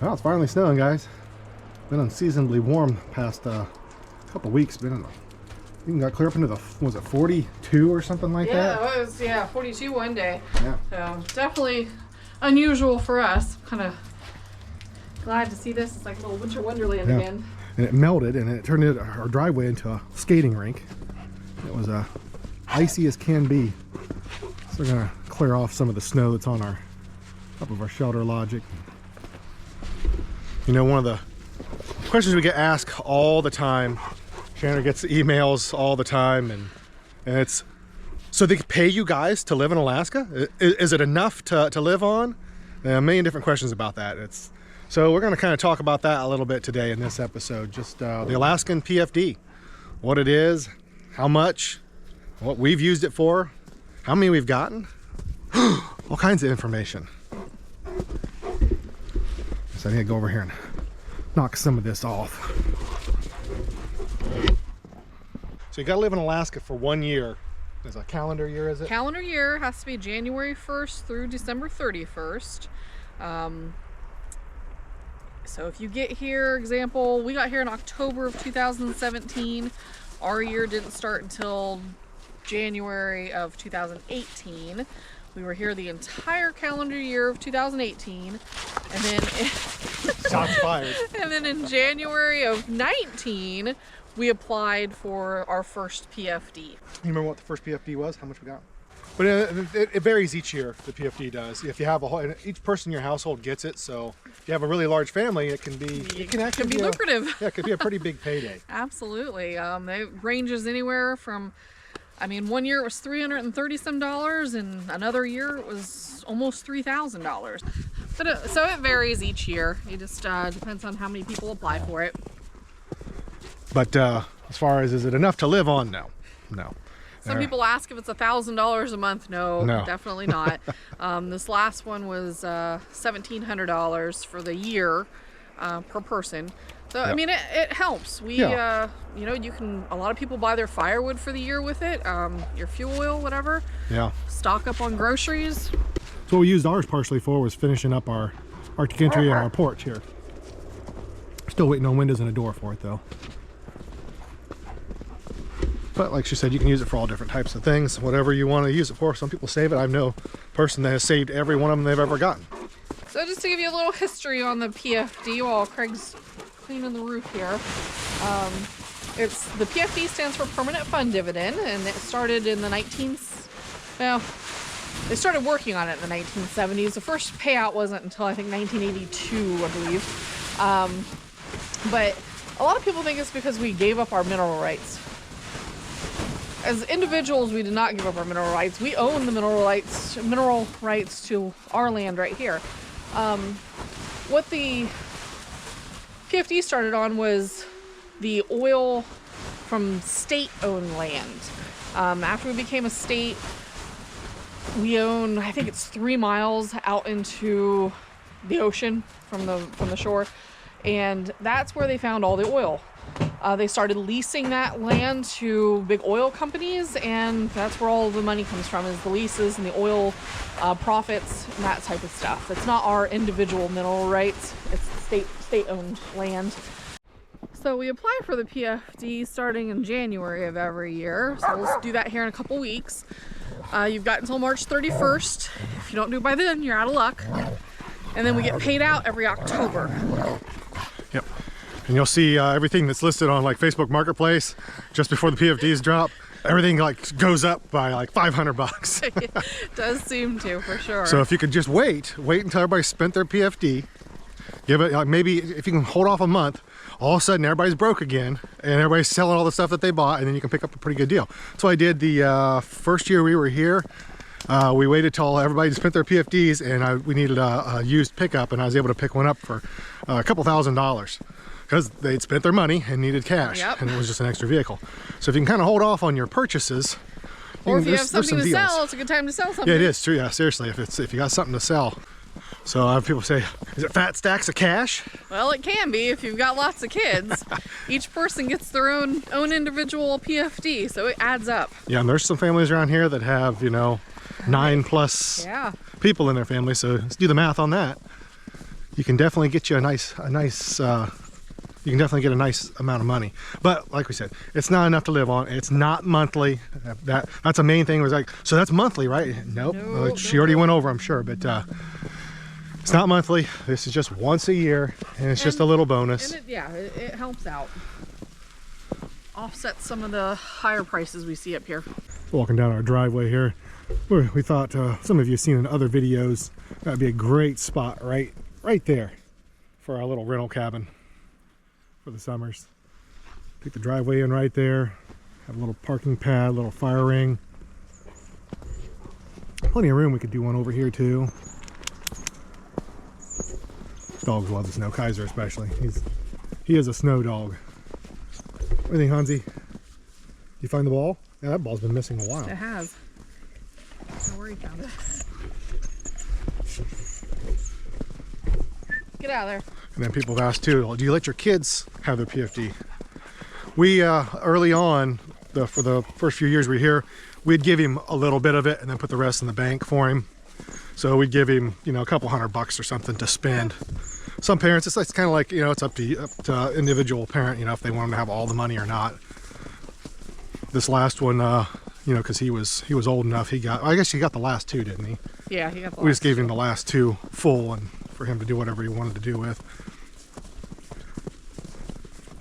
Well, it's finally snowing, guys. Been unseasonably warm past couple weeks. Been even got clear up into the, was it 42 or something like that? Yeah, it was 42 one day. Yeah. So definitely unusual for us. Kind of glad to see this. It's like a little winter wonderland again. And it melted, and it turned our driveway into a skating rink. It was icy as can be. So we're gonna clear off some of the snow that's on our top of our shelter logic. You know, one of the questions we get asked all the time, Chandra gets emails all the time, and it's, so they pay you guys to live in Alaska? Is it enough to live on? A million different questions about that. So we're going to kind of talk about that a little bit today in this episode. Just the Alaskan PFD, what it is, how much, what we've used it for, how many we've gotten, all kinds of information. So I need to go over here and knock some of this off. So you got to live in Alaska for 1 year. Is a calendar year, is it? Calendar year has to be January 1st through December 31st. So if you get here, example, we got here in October of 2017. Our year didn't start until January of 2018. We were here the entire calendar year of 2018, and then Shots fired. And then in January of 19, we applied for our first PFD. You remember what the first PFD was? How much we got? But it varies each year. The PFD does. If you have each person in your household gets it. So if you have a really large family, it can be lucrative. Yeah, it could be a pretty big payday. Absolutely. It ranges anywhere from, I mean, 1 year it was $330 some, and another year it was almost $3,000. But so it varies each year. It just depends on how many people apply for it. But as far as, is it enough to live on? No. Some people ask if it's $1,000 a month. No, definitely not. This last one was $1,700 for the year per person. So yep. I mean, it helps. We, you know, a lot of people buy their firewood for the year with it, your fuel oil, whatever. Yeah. Stock up on groceries. So what we used ours partially for was finishing up our Arctic entry and our porch here. Still waiting on windows and a door for it though. But like she said, you can use it for all different types of things, whatever you want to use it for. Some people save it. I know a person that has saved every one of them they've ever gotten. So just to give you a little history on the PFD while Craig's cleaning the roof here. The PFD stands for Permanent Fund Dividend, and it started in the they started working on it in the 1970s. The first payout wasn't until I think 1982, I believe. But a lot of people think it's because we gave up our mineral rights. As individuals, we did not give up our mineral rights. We own the mineral rights to our land right here. What the PFD started on was the oil from state-owned land. After we became a state, we own, I think it's 3 miles out into the ocean from the shore, and that's where they found all the oil. They started leasing that land to big oil companies, and that's where all the money comes from, is the leases and the oil profits and that type of stuff. It's not our individual mineral rights, it's state-owned land. So we apply for the PFD starting in January of every year, so we'll do that here in a couple weeks. You've got until March 31st. If you don't do it by then, you're out of luck. And then we get paid out every October. Yep. And you'll see everything that's listed on like Facebook Marketplace just before the PFDs drop. Everything like goes up by like $500. It does seem to, for sure. So if you could just wait until everybody's spent their PFD, give it maybe if you can hold off a month, all of a sudden everybody's broke again and everybody's selling all the stuff that they bought, and then you can pick up a pretty good deal. So I did the first year we were here. We waited till everybody spent their PFDs, and we needed a used pickup, and I was able to pick one up for a couple $1,000 because they'd spent their mony and needed cash. Yep. And it was just an extra vehicle. So if you can kind of hold off on your purchases, or if you have something to sell, it's a good time to sell something. Yeah, it is true. Yeah, seriously, if you got something to sell. So I have people say, is it fat stacks of cash? Well, it can be if you've got lots of kids. Each person gets their own individual PFD, so it adds up. Yeah, and there's some families around here that have, 9+ people in their family, so let's do the math on that. you can definitely get you a nice you can definitely get a nice amount of money. But like we said, it's not enough to live on. It's not monthly. That's a main thing. Was like, so that's monthly, right? Nope. No, She already went over, I'm sure, but it's not monthly. This is just once a year, and it's just a little bonus. And it helps out. Offset some of the higher prices we see up here. Walking down our driveway here, we thought some of you have seen in other videos, that'd be a great spot right there for our little rental cabin for the summers. Take the driveway in right there, have a little parking pad, a little fire ring. Plenty of room. We could do one over here too. Dogs love the snow, Kaiser especially. He is a snow dog. What do you think, Hansi? You find the ball? Yeah, that ball's been missing a while. It has. Don't worry, found it. Get out of there. And then people have asked too, do you let your kids have their PFD? We, early on, for the first few years we were here, we'd give him a little bit of it and then put the rest in the bank for him. So we'd give him, you know, a couple $100 or something to spend. Some parents, it's kind of like, you know, it's up to individual parent, you know, if they want them to have all the money or not. This last one, you know, because he was old enough, I guess he got the last two, didn't he? Yeah, he got the last. We just gave him the last two full and for him to do whatever he wanted to do with.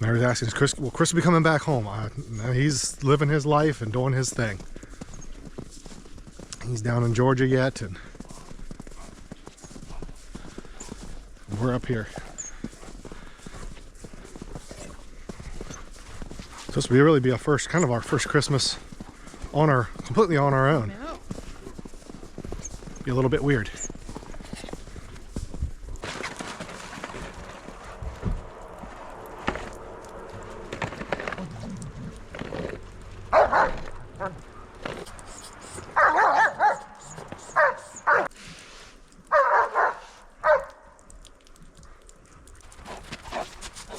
Mary's asking, will Chris be coming back home? He's living his life and doing his thing. He's down in Georgia yet, and we're up here. So this will really be our first Christmas completely on our own. Yeah. Be a little bit weird.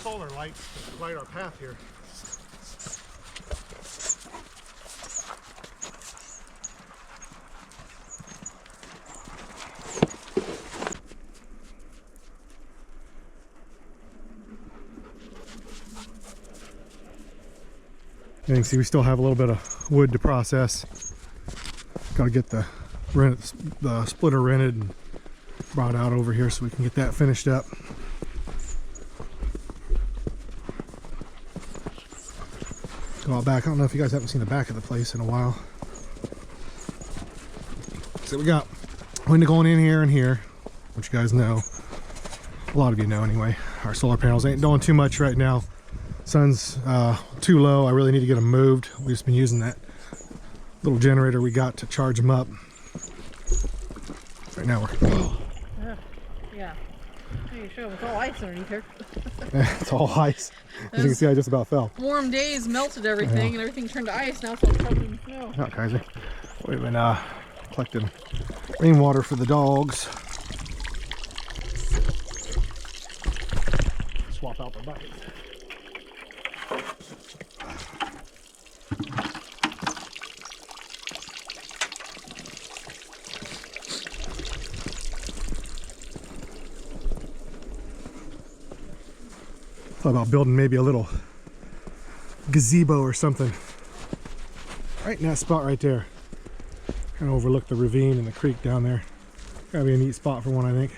Solar lights light our path here. You can see we still have a little bit of wood to process. Got to get the splitter rented and brought out over here so we can get that finished up. Go out back. I don't know if you guys haven't seen the back of the place in a while. So we got window going in here and here, which you guys know. A lot of you know anyway. Our solar panels ain't doing too much right now. Sun's too low. I really need to get them moved. We've just been using that little generator we got to charge them up. Right now we're... Yeah. You show them it's all ice underneath here. It's all ice. As you can see, I just about fell. Warm days melted everything, and everything turned to ice. Now it's all covered in snow. Not Kaiser. We've been collecting rainwater for the dogs. Swap out the buckets. Thought about building maybe a little gazebo or something right in that spot right there. Kind of overlook the ravine and the creek down there. Gotta be a neat spot for one, I think.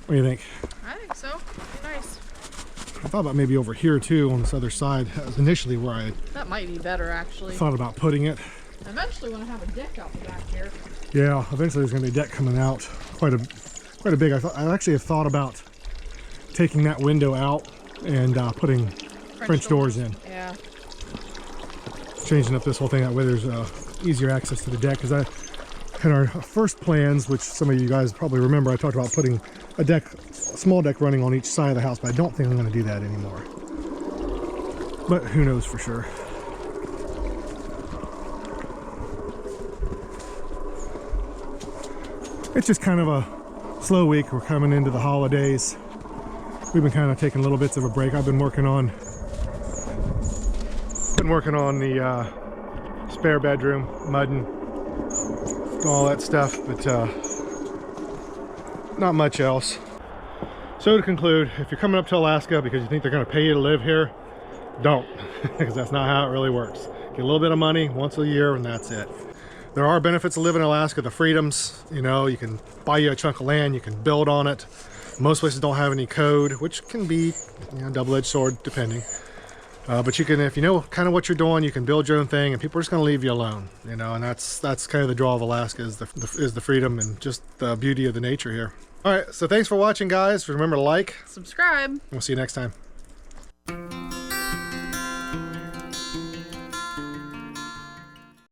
What do you think? I think so. Nice. I thought about maybe over here too on this other side. That was initially where I That might be better, actually. thought about putting it. I eventually want to have a deck out the back here. Yeah, eventually there's gonna be a deck coming out. Quite a big. I actually have thought about taking that window out and putting French doors in. Yeah. Changing up this whole thing that way there's easier access to the deck, because I had our first plans, which some of you guys probably remember, I talked about putting a small deck running on each side of the house, but I don't think I'm going to do that anymore. But who knows for sure. It's just kind of a slow week. We're coming into the holidays. We've been kind of taking little bits of a break. I've been working on the spare bedroom, mudding, all that stuff, but not much else. So to conclude, if you're coming up to Alaska because you think they're going to pay you to live here, don't, because that's not how it really works. Get a little bit of money once a year and that's it. There are benefits of living in Alaska, the freedoms, you know, you can buy you a chunk of land, you can build on it. Most places don't have any code, which can be, you know, double-edged sword depending. But you can, if you know kind of what you're doing, you can build your own thing and people are just going to leave you alone, you know, and that's kind of the draw of Alaska is the freedom and just the beauty of the nature here. All right, so thanks for watching, guys. Remember to like, subscribe. We'll see you next time.